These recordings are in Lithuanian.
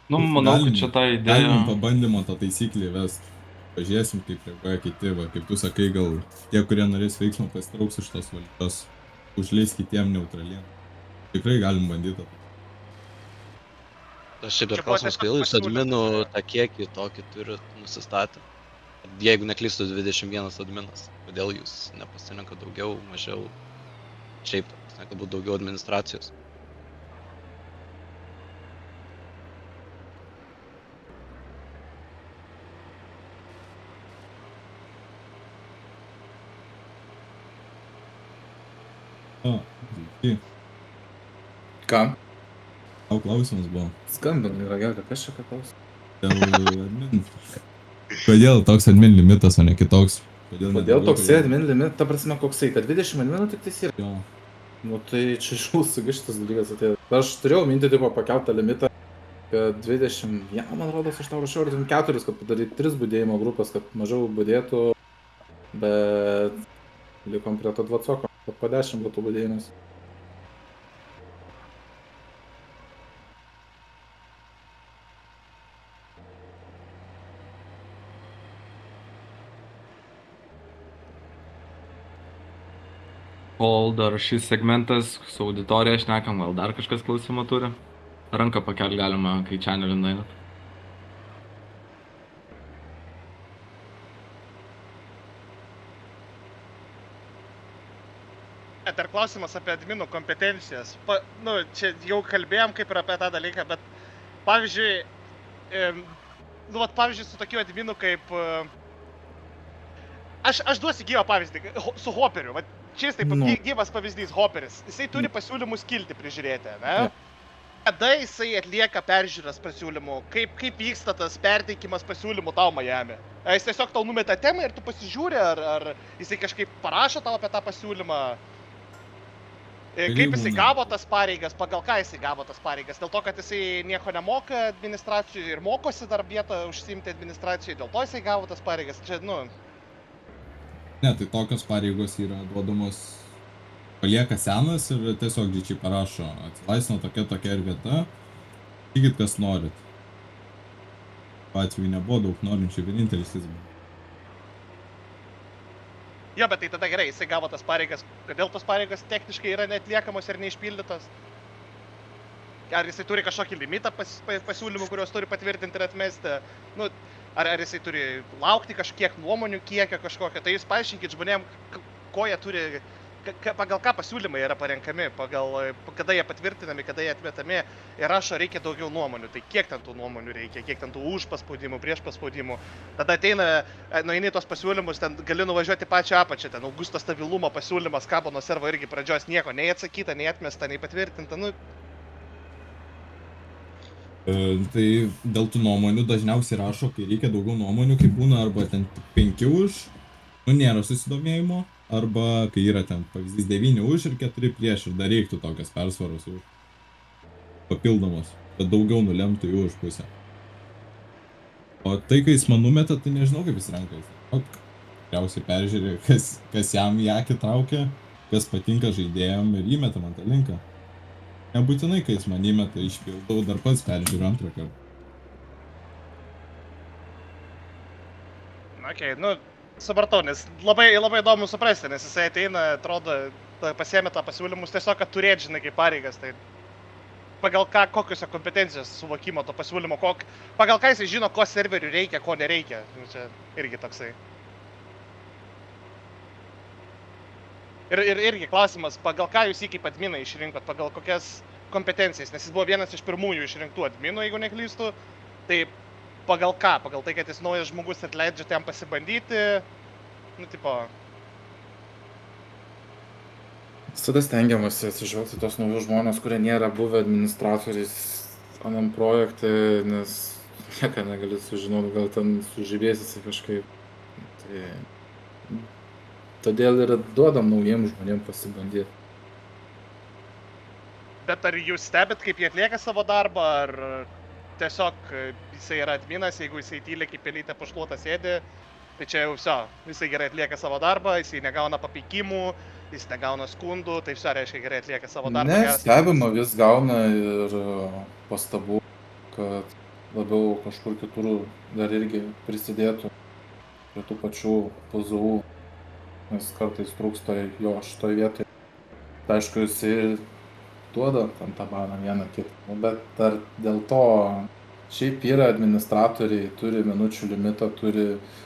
Nu, manau, kad čia ta idėja. Galim pabandymą tą taisyklį įvest. Pažiūrėsim, kaip reaguoja kiti, va, kaip tu sakai, gal tie, kurie norės veiksmą pasitrauks iš tos valdžios, užleis kitiem neutraliem. Tikrai galim bandyti tą. Aš šiaip dar Čia buvo klausimas, tiesiog kodėl jūs adminų pasiūlymas, jo. tą kiekį tokį turit nusistatę? Jeigu neklystu 21 adminas, kodėl jūs nepasirenkat daugiau, mažiau, šiaip, galbūt daugiau administracijos? O, tai Ką? tau klausimas buvo. Skambinu, yra gerai, kas čia ką klausia? Dėl admin. Kodėl toks admin limitas, o ne kitoks? Kodėl toksai admin limit, ta prasme koksai, kad 20 adminų tik tais yra? Jo. Nu tai čia iš mūsų šitas dalykas atėjo. Aš turėjau mintį tipo pakeltą limitą, kad 21, man rodos, aš tau rašiau, ar 4, kad padaryti 3 budėjimo grupės, kad mažiau budėtų, bet likom prie to dvacoko, kad po 10 būtų budėjimas. Kol dar šis segmentas su auditorija šnekam, gal dar kažkas klausimą turi? Ranką pakelti galima, kai channelin einat. Dar klausimas apie adminų kompetencijas. Nu, čia jau kalbėjom kaip ir apie tą dalyką, bet pavyzdžiui, nu, vat, pavyzdžiui, su tokiu adminu kaip... Aš duosiu gyvą pavyzdį su Hoperiu. Vat, čia taip, gyvas pavyzdys Hoperis. Jisai turi pasiūlymus skilti prižiūrėti, ne? Kada jisai atlieka peržiūras pasiūlymų? Kaip vyksta tas perteikimas pasiūlymų tau Miami? Jis tiesiog tau numeta temą ir tu pasižiūri, ar jisai kažkaip parašo tau apie tą pasiūlymą? Kaip jisai gavo tas pareigas, pagal ką jisai gavo tas pareigas? Dėl to, kad jisai nieko nemoka administracijai ir mokosi dar vietą užsiimti administracijai, dėl to jisai gavo tas pareigas. Čia, nu... Ne, tai tokios pareigos yra duodamos, palieka senas ir tiesiog džičiai parašo, atsilaisino tokia ir vieta, tikit kas norit. Atveju nebuvo daug norinčių, vienintelis jis buvo. Jo, bet tai tada gerai, jisai gavo tas pareigas. Kodėl tos pareigos techniškai yra neatliekamos ir neišpildytos? Ar jisai turi kažkokį limitą pasiūlymų, kuriuos turi patvirtinti ir atmesti? Nu, ar jisai turi laukti kažkiek nuomonių kiekio kažkokio? Tai jūs paaiškinkit žmonėm, ko jie turi, pagal ką pasiūlymai yra parenkami, pagal kada jie patvirtinami, kada jie atmetami ir rašo reikia daugiau nuomonių. Tai kiek ten tų nuomonių reikia, kiek ten tų už paspaudimų, prieš paspaudimų. Tada ateina, nueini tos pasiūlymus, ten gali nuvažiuoti pačią apačią, ten Augusto stabilumo pasiūlymas kabo nuo servo irgi pradžios nieko, nei atsakyta, nei atmesta, nei patvirtinta. Nu. Tai dėl tų nuomonių dažniausiai rašo, kai reikia daugiau nuomonių, kai būna arba ten 5 už, nu nėra susidomėjimo, arba kai yra ten pavyzdys 9 už ir 4 prieš ir dar reiktų tokias persvaros už papildomos, kad daugiau nulemtų į už pusę. O tai, kai jis man numeta, tai nežinau kaip jis renka. Tikriausiai peržiūrė, kas jam į akį traukia, kas patinka žaidėjam ir įmeta man tą linką. Nebūtinai, kai jis man įmeta, išpildau, dar pats peržiūriu antrą kartą. Okei, nu, supratau, nes labai įdomu suprasti, nes jisai ateina, atrodo, pasiėmė tą pasiūlymus tiesiog, kad turėt, žinai, kaip pareigas, tai pagal ką, kokios kompetencijos suvokimo to pasiūlymo, pagal ką jisai žino, ko serverių reikia, ko nereikia, čia irgi toksai. Ir irgi klausimas, pagal ką jūs jį kaip adminą išrinkot, pagal kokias kompetencijas, nes jis buvo vienas iš pirmųjų išrinktų adminų, jeigu neklystu, tai pagal ką, pagal tai, kad jis naujas žmogus ir leidžia jam pasibandyti, nu, tipo... Visada stengiamasi atsižvelgti tos naujus žmonės, kurie nėra buvę administratoriais anam projekte, nes nieką negali sužinoti, gal ten sužibėsi kažkaip. Tai... Todėl ir duodam naujiem žmonėm pasibandyti. Bet ar jūs stebit, kaip jie atlieka savo darbą, ar tiesiog jisai yra adminas, jeigu jisai tyliai kaip pelytė pašluota sėdi, tai čia jau viso, jisai gerai atlieka savo darbą, jisai negauna papeikimų, jis negauna skundų, tai viso reiškia gerai atlieka savo darbą. Ne, stebima vis gauna ir pastabų, kad labiau kažkur kitur dar irgi prisidėtų prie tų pačių PZU, nes kartais trūksta jo šitoj vietoj. Tai aišku, jisai duoda tam tą baną vieną kitą, bet dar dėl to šiaip yra administratoriai, turi minučių limitą, turi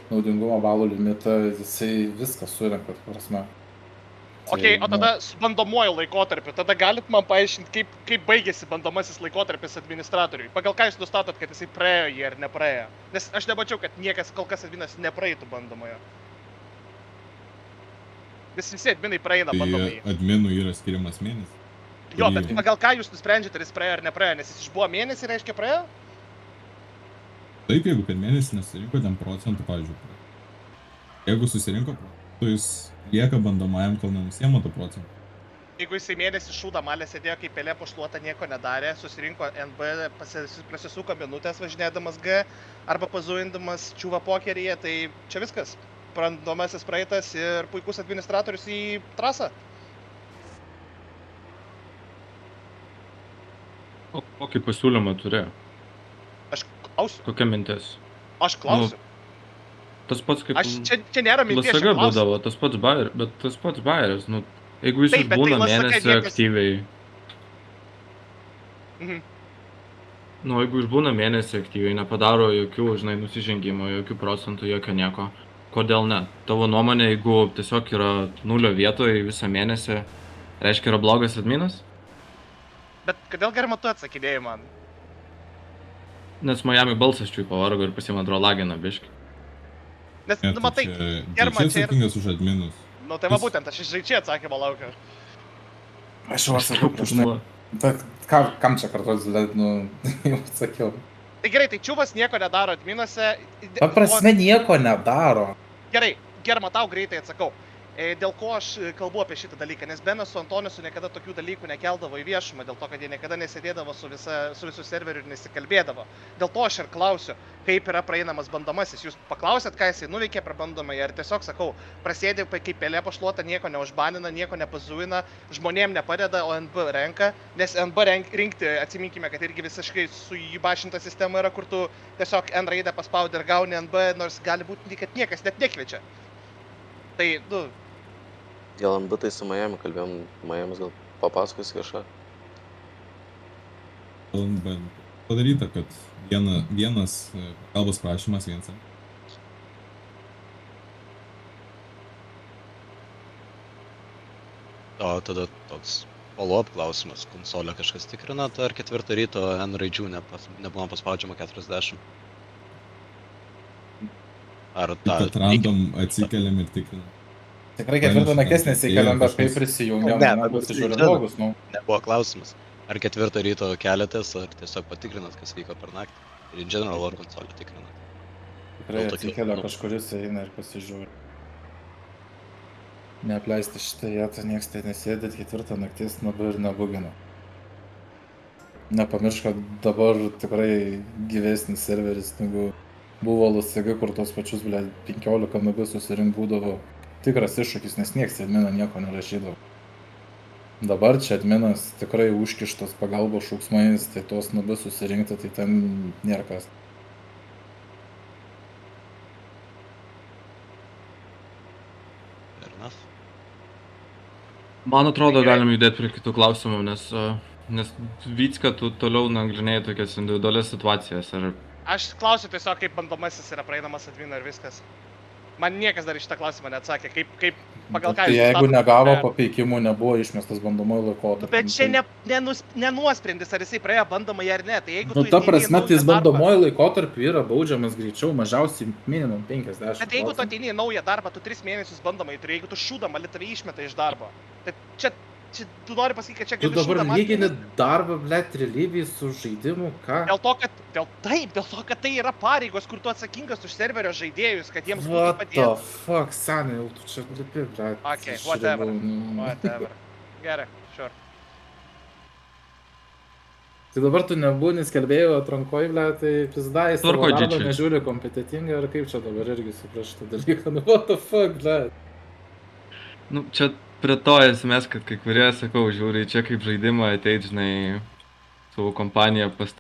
naudingumo balų limitą, jisai viską surenka, prasme. Ok, o tada su bandomuoju laikotarpiu, tada galit man paaiškinti, kaip baigėsi bandomasis laikotarpis administratoriui? Pagal ką jūs nustatot, kad jisai praėjo jį ar nepraėjo? Nes aš nemačiau, kad niekas kol kas adminas nepraeitų bandomojo. Nes visi adminai praeina bandomąjį. Tai adminų yra skiriamas mėnesį. Jo, bet pagal ką jūs nusprendžiate, ar jis praėjo ar nepraėjo? Nes jis išbuvo mėnesį, reiškia praėjo? Taip, jeigu per mėnesį nesusirinko 10 procentų, pavyzdžiui. Jeigu susirinko, tai jis lieka bandomajam, kol nenusiema tų procentų. Jeigu jisai mėnesį šūdą malę sėdėjo kaip pelė pašluota, nieko nedarė, susirinko NB, prasisuko minutės važinėdamas G arba pazuindamas čiūvą pokeryje, tai čia viskas. Bandomasis praeitas ir puikus administratorius į trasą. O kokį pasiūlymą turėjo? Aš klausiu. Kokia mintis? Aš klausiu. Tas pats kaip... Čia nėra minties, LSG būdavo, tas pats Bayeris, bet tas pats Bayeris, nu, jeigu jis Taip, bet būna tai LSG mėnesį niekas- aktyviai, Mhm. nu, jeigu jis būna mėnesį aktyviai, nepadaro jokių, žinai, nusižengimų, jokių procentų, jokio nieko, kodėl ne? Tavo nuomonė, jeigu tiesiog yra nulio vietoje visą mėnesį, reiškia yra blogas adminas? Bet kodėl germa tu atsakinėjai man? Nes Miami balsas čiui pavargo ir pasimą drolagina biškį. Nes, Ne, nu matai, čia germa čia ir... atsakingas už adminus. Nu tai va būtent, aš iš žaičiai atsakymą laukiu. Aš jau sakau prieš tai. Bet kam čia kartuos, nu, jau sakiau. Tai gerai, tai čiūvas nieko nedaro adminuose. Paprasme nieko nedaro. Gerai, germa tau greitai atsakau. Dėl ko aš kalbu apie šitą dalyką, nes Benas su Antonisu niekada tokių dalykų nekeldavo į viešumą, dėl to, kad jie niekada nesėdėdavo su visų serveriu ir nesikalbėdavo. Dėl to aš ir klausiu, kaip yra praeinamas bandomasis. Jūs paklausėt, ką jisai nuveikė per bandomąjį, ar tiesiog sakau, prasėdė kaip pelė pašluota, nieko neužbanina, nieko nepazuina, žmonėm nepadeda, o NB renka, nes NB rinkti, atsiminkime, kad irgi visiškai suįbašinta sistema yra, kur tu tiesiog N raidę paspaudi ir gauni NB, nors gali būti, kad niekas net nekviečia. Tai, nu, Dėl NB tai su Miami kalbėjom, Miamis gal papasakos kažką. Bet padaryta, kad vienas pagalbos prašymas vienas. O tada toks follow-up klausimas. Konsolę kažkas tikrina, ar 4 ryto N raidžių nebuvo paspaudžiama 40? Ar Tai kad random atsikeliam ir tikrinam. Tikrai 4 nakties nesikeliam, bet kai prisijungiam, Ne, na, bet pasižiūrim žinau. logus, nu. Nebuvo klausimas. Ar 4 ryto keliatės, ar tiesiog patikrinat, kas vyko per naktį? Ir in general, ar konsolę tikrinat? Tikrai Dėl tokių, atsikelia nu. kažkuris eina ir pasižiūri. Neapleisti šitą vietą, nieks tai nesėdėt 4 nakties nabu ir nebugina. Nepamiršk, kad dabar tikrai gyvesnis serveris negu buvo LSG, kur tos pačius, 15 nabu susirink būdavo tikras iššūkis, nes nieks į adminą nieko nerašydavo. Dabar čia adminas tikrai užkištas pagalbos šūksmais, tai tos nabu susirinkti, tai ten nėra kas. Fair enough. Man atrodo, Gerai. galim judėti prie kitų klausimų, nes Vycka, tu toliau nagrinėjai tokias individualias situacijas. aš klausiu tiesiog, kaip bandomasis yra praeinamas adminą ir viskas. Man niekas dar iš šitą klausimą neatsakė, kaip pagal ką Tai jūs jeigu nustatot, negavo kad- papeikimų, nebuvo išmestas bandomojo laikotarpio. Bet čia nenuosprendis, ar jisai praėjo bandomąjį ar ne. Tai jeigu Nu, tu ta ateini į prasme, naują tai jis darbą- bandomojo laikotarpiu yra baudžiamas greičiau, mažiausiai minimum 50. Bet jeigu tu ateini į naują darbą, tu 3 mėnesius bandomąjį turi, jeigu tu šūdą malį tave išmeta iš darbo. Tai čia tu nori pasakyti, kad čia Tu gali dabar šūdą malį lygini mesti? darbą, blėt, realybėj su žaidimu, ką? Dėl to, kad tai yra pareigos, kur tu atsakingas už serverio žaidėjus, kad jiems būtų What the padėta. fuck, senai, jau tu čia lipi, blėt. Okay, iš whatever. ribų, nu. Whatever. Gerai, sure. Tai dabar tu nebūni skelbėjų atrankoj, blėt, tai pizdai savo Tvarkoj, darbą, didžiai. nežiūri kompetitingai, ar kaip čia dabar irgi supras šitą dalyką, nu what the fuck, blėt. Nu, čia prie to esmės, kad kai kurie, sakau, žiūri čia kaip žaidimą, ateit, žinai, savo kompaniją pas